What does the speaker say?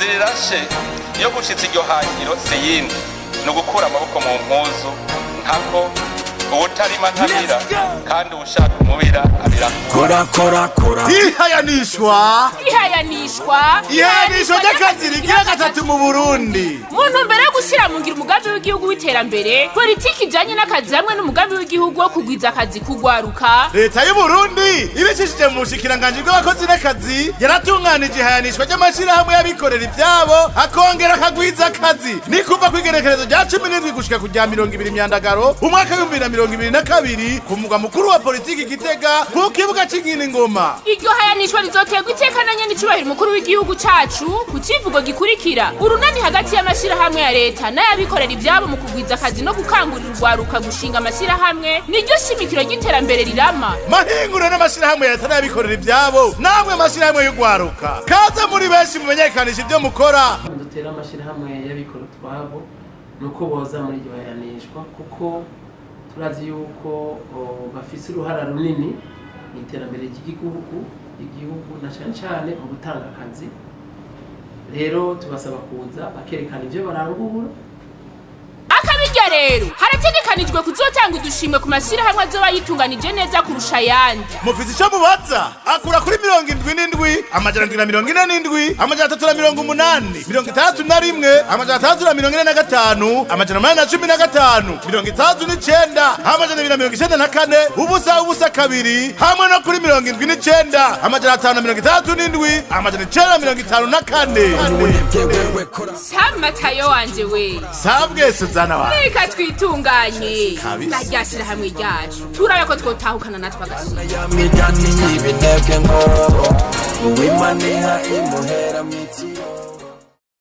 inzira irashe yo gushitsa iryo hangiro siyindi ni ugukura amaboko mu mpuzu nkako ubutarima ntabira kandi ubushaka umubira abira kora ihayanishwa ry'akazi rigira gatatu mu Burundi. Mu ntumbero yo gushyira mu ngiro umugambi w'igihugu w'iterambere, politiki ijanye n'akazi hamwe n'umugambi w'igihugu wo kugwiza akazi kugwaruka, leta y'u Burundi ibicishije mu bushikiranganji bw'abakozi n'akazi yaratunganije ihayanishwa ry'amashirahamwe y'abikorera ivyabo akongera akagwiza akazi. Ni kuva kw'igerekerezo rya 17 gushika ku rya 20 myandagaro umwaka wa 2022 ku mugwa mukuru wa politiki Gitega ku kibuga c'Inkini Ngoma. Iryo hayanishwa rizoterwa itekananye n'icubahiro umukuru w'igihugu cacu ku civugo gikurikira: urunani hagati y'amashirahamwe ya leta n'ayabikorera ivyabo mu kugwiza akazi no gukangurira urwaruka gushinga amashirahamwe niryo shimikiro ry'iterambere rirama. Mahinguro n'amashirahamwe ya leta n'ayabikorera ivyabo namwe amashirahamwe y'urwaruka kaza muri benshi mumenyekanisha ivyo mukora. Dutera amashirahamwe y'abikorera utwabo nuko boza muri iryo hayanishwa kuko turazi yuko bafise uruhara runini mu iterambere ry'igihugu na cyane mu gutanga akazi. Rero tubasaba kuza bakerekana ivyo barangura. Akabirya rero harategekanijwe kuzotanga udushimwe ku mashirahamwe azoba yitunganije neza kurusha ayandi. Mufise ico mubaza akura kuri 77 amajana 47 amajana 380 31 amajana 345 amajana 815 39 amajana 294 ubusa kabiri hamwe no kuri 79 amajana 537 amajana 954. Samatayo wanje we sabwe Suzana wa reka twitunganye naryashira hamwe ryacu turabe ko twotahukana natwe agashira ya